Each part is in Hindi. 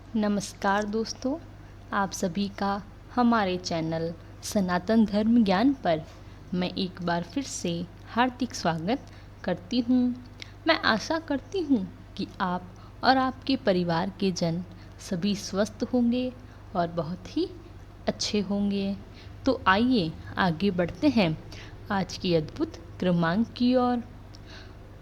नमस्कार दोस्तों, आप सभी का हमारे चैनल सनातन धर्म ज्ञान पर मैं एक बार फिर से हार्दिक स्वागत करती हूँ। मैं आशा करती हूँ कि आप और आपके परिवार के जन सभी स्वस्थ होंगे और बहुत ही अच्छे होंगे। तो आइए आगे बढ़ते हैं आज की अद्भुत क्रमांक की ओर।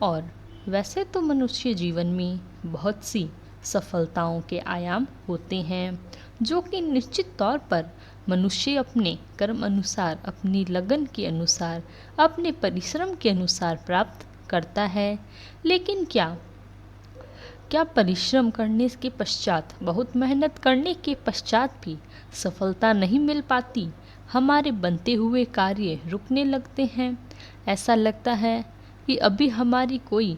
और वैसे तो मनुष्य जीवन में बहुत सी सफलताओं के आयाम होते हैं जो कि निश्चित तौर पर मनुष्य अपने कर्म अनुसार, अपनी लगन के अनुसार, अपने परिश्रम के अनुसार प्राप्त करता है। लेकिन क्या क्या परिश्रम करने के पश्चात, बहुत मेहनत करने के पश्चात भी सफलता नहीं मिल पाती? हमारे बनते हुए कार्य रुकने लगते हैं। ऐसा लगता है कि अभी हमारी कोई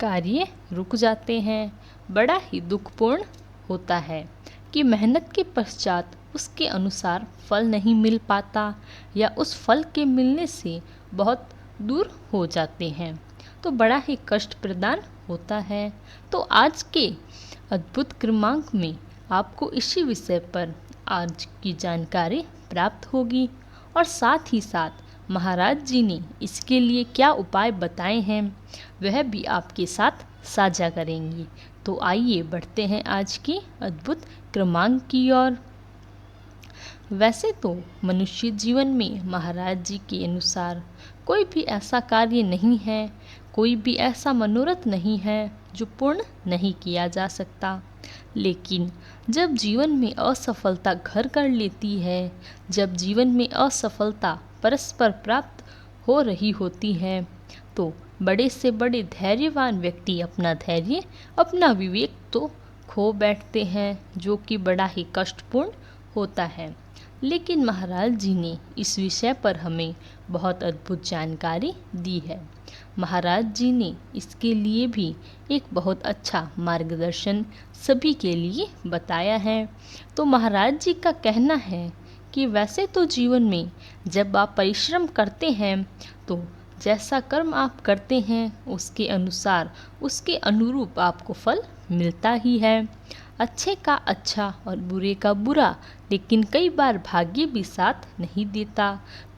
कार्य रुक जाते हैं। बड़ा ही दुखपूर्ण होता है कि मेहनत के पश्चात उसके अनुसार फल नहीं मिल पाता या उस फल के मिलने से बहुत दूर हो जाते हैं, तो बड़ा ही कष्ट प्रदान होता है। तो आज के अद्भुत क्रमांक में आपको इसी विषय पर आज की जानकारी प्राप्त होगी और साथ ही साथ महाराज जी ने इसके लिए क्या उपाय बताए हैं वह भी आपके साथ साझा करेंगी। तो आइए बढ़ते हैं आज की अद्भुत क्रमांक की ओर। वैसे तो मनुष्य जीवन में महाराज जी के अनुसार कोई भी ऐसा कार्य नहीं है, कोई भी ऐसा मनोरथ नहीं है जो पूर्ण नहीं किया जा सकता। लेकिन जब जीवन में असफलता घर कर लेती है, जब जीवन में असफलता परस्पर प्राप्त हो रही होती है, तो बड़े से बड़े धैर्यवान व्यक्ति अपना धैर्य, अपना विवेक तो खो बैठते हैं, जो कि बड़ा ही कष्टपूर्ण होता है। लेकिन महाराज जी ने इस विषय पर हमें बहुत अद्भुत जानकारी दी है। महाराज जी ने इसके लिए भी एक बहुत अच्छा मार्गदर्शन सभी के लिए बताया है। तो महाराज जी का कहना है कि वैसे तो जीवन में जब आप परिश्रम करते हैं तो जैसा कर्म आप करते हैं उसके अनुसार, उसके अनुरूप आपको फल मिलता ही है। अच्छे का अच्छा और बुरे का बुरा, लेकिन कई बार भाग्य भी साथ नहीं देता,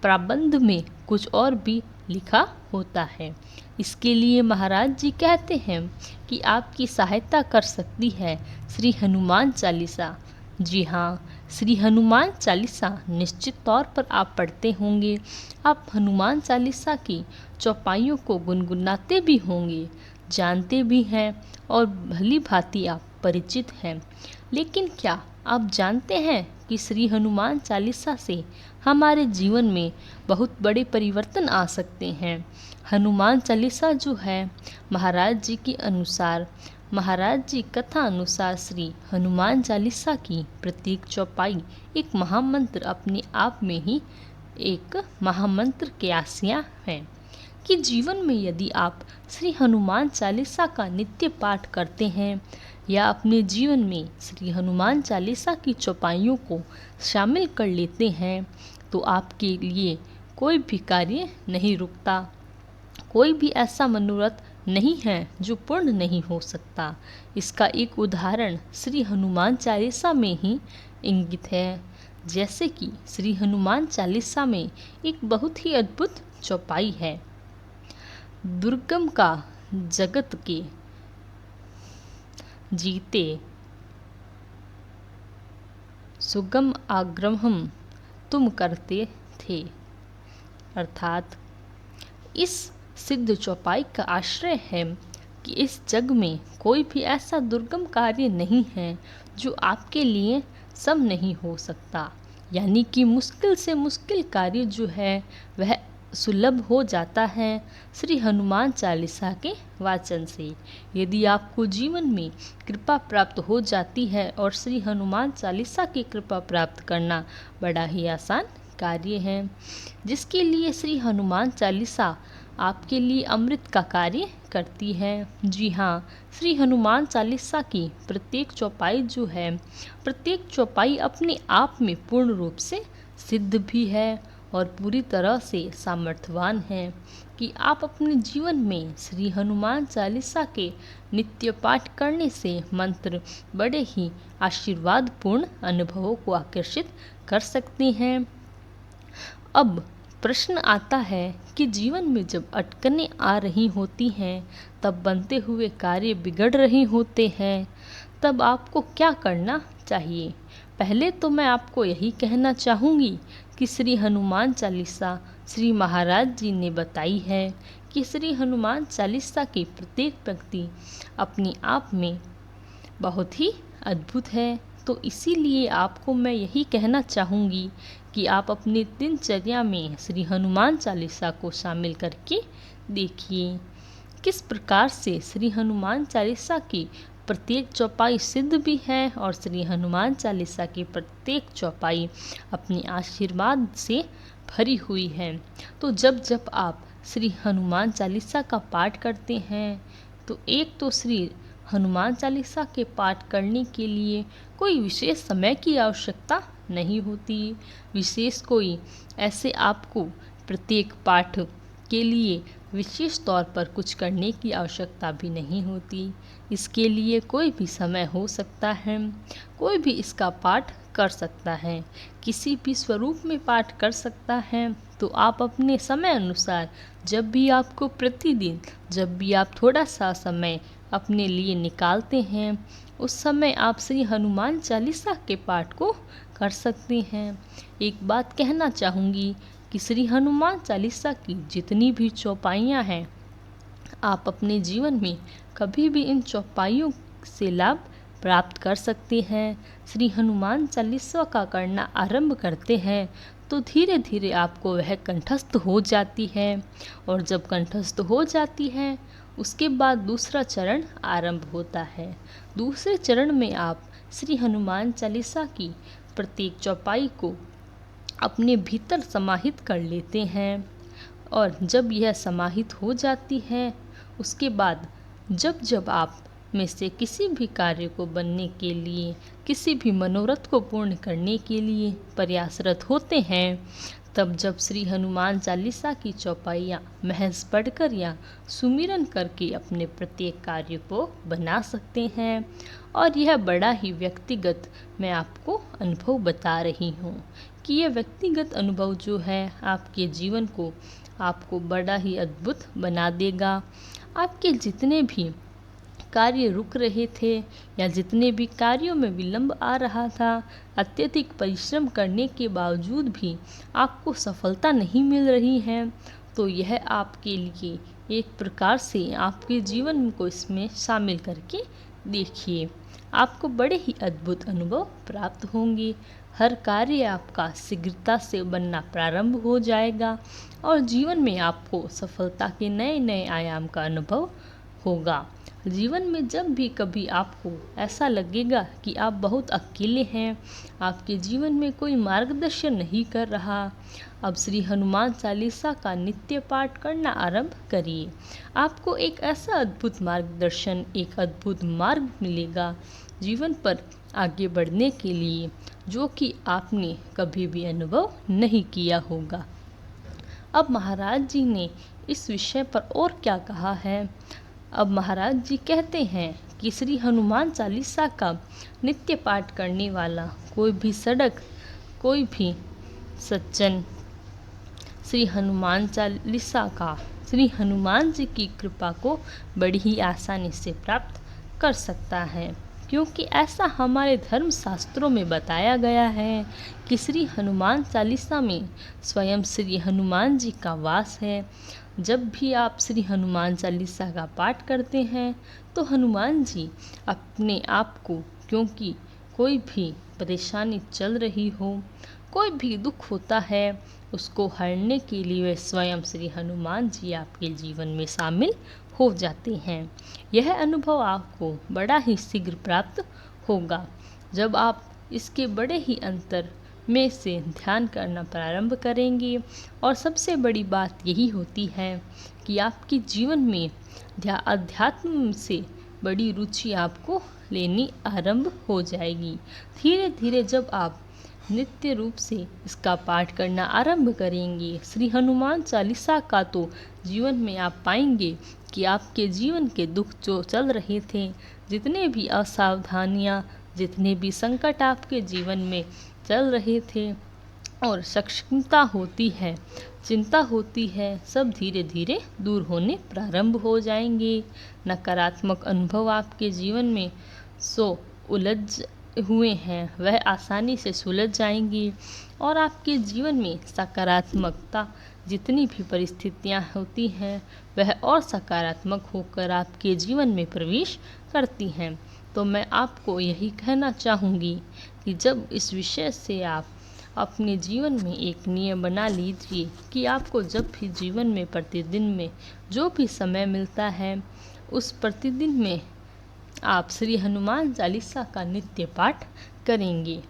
प्रारब्ध में कुछ और भी लिखा होता है। इसके लिए महाराज जी कहते हैं कि आपकी सहायता कर सकती है श्री हनुमान चालीसा। जी हाँ, श्री हनुमान चालीसा निश्चित तौर पर आप पढ़ते होंगे। आप हनुमान चालीसा की चौपाइयों को गुनगुनाते भी होंगे, जानते भी हैं और भली भांति आप परिचित हैं। लेकिन क्या आप जानते हैं कि श्री हनुमान चालीसा से हमारे जीवन में बहुत बड़े परिवर्तन आ सकते हैं? हनुमान चालीसा जो है, महाराज जी के अनुसार, महाराज जी कथा अनुसार श्री हनुमान चालीसा की प्रत्येक चौपाई एक महामंत्र अपने आप में ही एक महामंत्र के आसिया है कि जीवन में यदि आप श्री हनुमान चालीसा का नित्य पाठ करते हैं या अपने जीवन में श्री हनुमान चालीसा की चौपाइयों को शामिल कर लेते हैं तो आपके लिए कोई भी कार्य नहीं रुकता, कोई भी ऐसा मनोरथ नहीं है जो पूर्ण नहीं हो सकता। इसका एक उदाहरण श्री हनुमान चालीसा में ही इंगित है। जैसे कि श्री हनुमान चालीसा में एक बहुत ही अद्भुत चौपाई है, दुर्गम का जगत के जीते सुगम आग्रहम तुम करते थे। अर्थात इस सिद्ध चौपाई का आश्रय है कि इस जग में कोई भी ऐसा दुर्गम कार्य नहीं है जो आपके लिए सम नहीं हो सकता। यानी कि मुश्किल से मुश्किल कार्य जो है वह सुलभ हो जाता है श्री हनुमान चालीसा के वाचन से। यदि आपको जीवन में कृपा प्राप्त हो जाती है, और श्री हनुमान चालीसा की कृपा प्राप्त करना बड़ा ही आसान कार्य है, जिसके लिए श्री हनुमान चालीसा आपके लिए अमृत का कार्य करती है। जी हाँ, श्री हनुमान चालीसा की प्रत्येक चौपाई जो है, प्रत्येक चौपाई अपने आप में पूर्ण रूप से सिद्ध भी है और पूरी तरह से सामर्थ्यवान हैं कि आप अपने जीवन में श्री हनुमान चालीसा के नित्य पाठ करने से मंत्र बड़े ही आशीर्वादपूर्ण अनुभवों को आकर्षित कर सकते हैं। अब प्रश्न आता है कि जीवन में जब अटकनें आ रही होती हैं, तब बनते हुए कार्य बिगड़ रहे होते हैं, तब आपको क्या करना चाहिए? पहले तो मैं आपको यही कहना चाहूँगी कि श्री हनुमान चालीसा श्री महाराज जी ने बताई है कि श्री हनुमान चालीसा की प्रत्येक पंक्ति अपने आप में बहुत ही अद्भुत है। तो इसीलिए आपको मैं यही कहना चाहूँगी कि आप अपनी दिनचर्या में श्री हनुमान चालीसा को शामिल करके देखिए किस प्रकार से श्री हनुमान चालीसा की प्रत्येक चौपाई सिद्ध भी है और श्री हनुमान चालीसा की प्रत्येक चौपाई अपने आशीर्वाद से भरी हुई है। तो जब जब आप श्री हनुमान चालीसा का पाठ करते हैं तो एक तो श्री हनुमान चालीसा के पाठ करने के लिए कोई विशेष समय की आवश्यकता नहीं होती। विशेष कोई ऐसे आपको प्रत्येक पाठ के लिए विशेष तौर पर कुछ करने की आवश्यकता भी नहीं होती। इसके लिए कोई भी समय हो सकता है, कोई भी इसका पाठ कर सकता है, किसी भी स्वरूप में पाठ कर सकता है। तो आप अपने समय अनुसार जब भी आपको प्रतिदिन जब भी आप थोड़ा सा समय अपने लिए निकालते हैं, उस समय आप श्री हनुमान चालीसा के पाठ को कर सकते हैं। एक बात कहना चाहूँगी कि श्री हनुमान चालीसा की जितनी भी चौपाइयाँ हैं, आप अपने जीवन में कभी भी इन चौपाइयों से लाभ प्राप्त कर सकते हैं। श्री हनुमान चालीसा का करना आरंभ करते हैं तो धीरे धीरे आपको वह कंठस्थ हो जाती है, और जब कंठस्थ हो जाती है उसके बाद दूसरा चरण आरंभ होता है। दूसरे चरण में आप श्री हनुमान चालीसा की प्रत्येक चौपाई को अपने भीतर समाहित कर लेते हैं, और जब यह समाहित हो जाती है उसके बाद जब जब आप में से किसी भी कार्य को बनने के लिए, किसी भी मनोरथ को पूर्ण करने के लिए प्रयासरत होते हैं, तब जब श्री हनुमान चालीसा की चौपाइयाँ महज पढ़कर या सुमिरन करके अपने प्रत्येक कार्य को बना सकते हैं। और यह बड़ा ही व्यक्तिगत मैं आपको अनुभव बता रही हूँ कि यह व्यक्तिगत अनुभव जो है आपके जीवन को आपको बड़ा ही अद्भुत बना देगा। आपके जितने भी कार्य रुक रहे थे या जितने भी कार्यों में विलंब आ रहा था, अत्यधिक परिश्रम करने के बावजूद भी आपको सफलता नहीं मिल रही है, तो यह आपके लिए एक प्रकार से आपके जीवन को इसमें शामिल करके देखिए, आपको बड़े ही अद्भुत अनुभव प्राप्त होंगे। हर कार्य आपका शीघ्रता से बनना प्रारंभ हो जाएगा और जीवन में आपको सफलता के नए नए आयाम का अनुभव होगा। जीवन में जब भी कभी आपको ऐसा लगेगा कि आप बहुत अकेले हैं, आपके जीवन में कोई मार्गदर्शन नहीं कर रहा, अब श्री हनुमान चालीसा का नित्य पाठ करना आरंभ करिए। आपको एक ऐसा अद्भुत मार्गदर्शन, एक अद्भुत मार्ग मिलेगा जीवन पर आगे बढ़ने के लिए, जो कि आपने कभी भी अनुभव नहीं किया होगा। अब महाराज जी ने इस विषय पर और क्या कहा है? अब महाराज जी कहते हैं कि श्री हनुमान चालीसा का नित्य पाठ करने वाला कोई भी सड़क, कोई भी सज्जन श्री हनुमान चालीसा का, श्री हनुमान जी की कृपा को बड़ी ही आसानी से प्राप्त कर सकता है, क्योंकि ऐसा हमारे धर्म शास्त्रों में बताया गया है कि श्री हनुमान चालीसा में स्वयं श्री हनुमान जी का वास है। जब भी आप श्री हनुमान चालीसा का पाठ करते हैं तो हनुमान जी अपने आप को, क्योंकि कोई भी परेशानी चल रही हो, कोई भी दुख होता है, उसको हरने के लिए वे स्वयं श्री हनुमान जी आपके जीवन में शामिल हो जाते हैं। यह अनुभव आपको बड़ा ही शीघ्र प्राप्त होगा जब आप इसके बड़े ही अंतर में से ध्यान करना प्रारंभ करेंगे। और सबसे बड़ी बात यही होती है कि आपके जीवन में अध्यात्म से बड़ी रुचि आपको लेनी आरंभ हो जाएगी। धीरे धीरे जब आप नित्य रूप से इसका पाठ करना आरंभ करेंगे, श्री हनुमान चालीसा का, तो जीवन में आप पाएंगे कि आपके जीवन के दुख जो चल रहे थे, जितने भी असावधानियाँ, जितने भी संकट आपके जीवन में चल रहे थे और सक्षमता होती है, चिंता होती है, सब धीरे धीरे दूर होने प्रारंभ हो जाएंगे। नकारात्मक अनुभव आपके जीवन में उलझ हुए हैं, वह आसानी से सुलझ जाएंगी और आपके जीवन में सकारात्मकता, जितनी भी परिस्थितियां होती हैं, वह और सकारात्मक होकर आपके जीवन में प्रवेश करती हैं। तो मैं आपको यही कहना चाहूँगी कि जब इस विषय से आप अपने जीवन में एक नियम बना लीजिए कि आपको जब भी जीवन में प्रतिदिन में जो भी समय मिलता है, उस प्रतिदिन में आप श्री हनुमान चालीसा का नित्य पाठ करेंगे।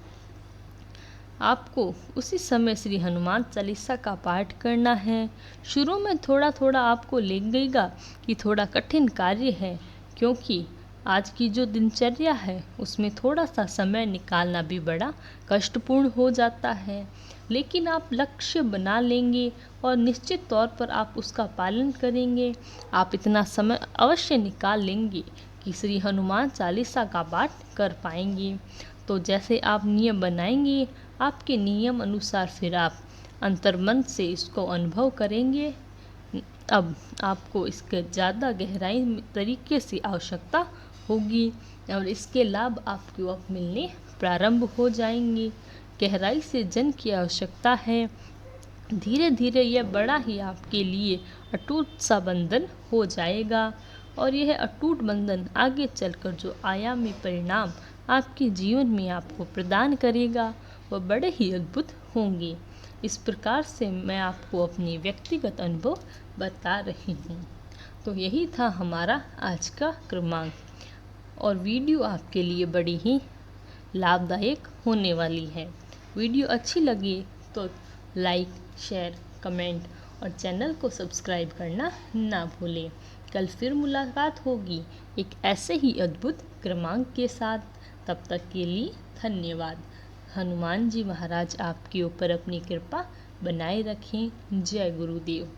आपको उसी समय श्री हनुमान चालीसा का पाठ करना है। शुरू में थोड़ा थोड़ा आपको लगेगा कि थोड़ा कठिन कार्य है, क्योंकि आज की जो दिनचर्या है उसमें थोड़ा सा समय निकालना भी बड़ा कष्टपूर्ण हो जाता है, लेकिन आप लक्ष्य बना लेंगे और निश्चित तौर पर आप उसका पालन करेंगे। आप इतना समय अवश्य निकाल लेंगे कि श्री हनुमान चालीसा का पाठ कर पाएंगे। तो जैसे आप नियम बनाएंगे, आपके नियम अनुसार फिर आप अंतर्मन से इसको अनुभव करेंगे। अब आपको इसके ज़्यादा गहराई तरीके से आवश्यकता होगी और इसके लाभ आपको अब मिलने प्रारंभ हो जाएंगे। गहराई से जन की आवश्यकता है। धीरे धीरे यह बड़ा ही आपके लिए अटूट सा बंधन हो जाएगा और यह अटूट बंधन आगे चलकर जो आयामी परिणाम आपके जीवन में आपको प्रदान करेगा, वह बड़े ही अद्भुत होंगे। इस प्रकार से मैं आपको अपनी व्यक्तिगत अनुभव बता रही हूँ। तो यही था हमारा आज का क्रमांक और वीडियो आपके लिए बड़ी ही लाभदायक होने वाली है। वीडियो अच्छी लगी तो लाइक, शेयर, कमेंट और चैनल को सब्सक्राइब करना ना भूलें। कल फिर मुलाकात होगी एक ऐसे ही अद्भुत क्रमांक के साथ। तब तक के लिए धन्यवाद। हनुमान जी महाराज आपके ऊपर अपनी कृपा बनाए रखें। जय गुरुदेव।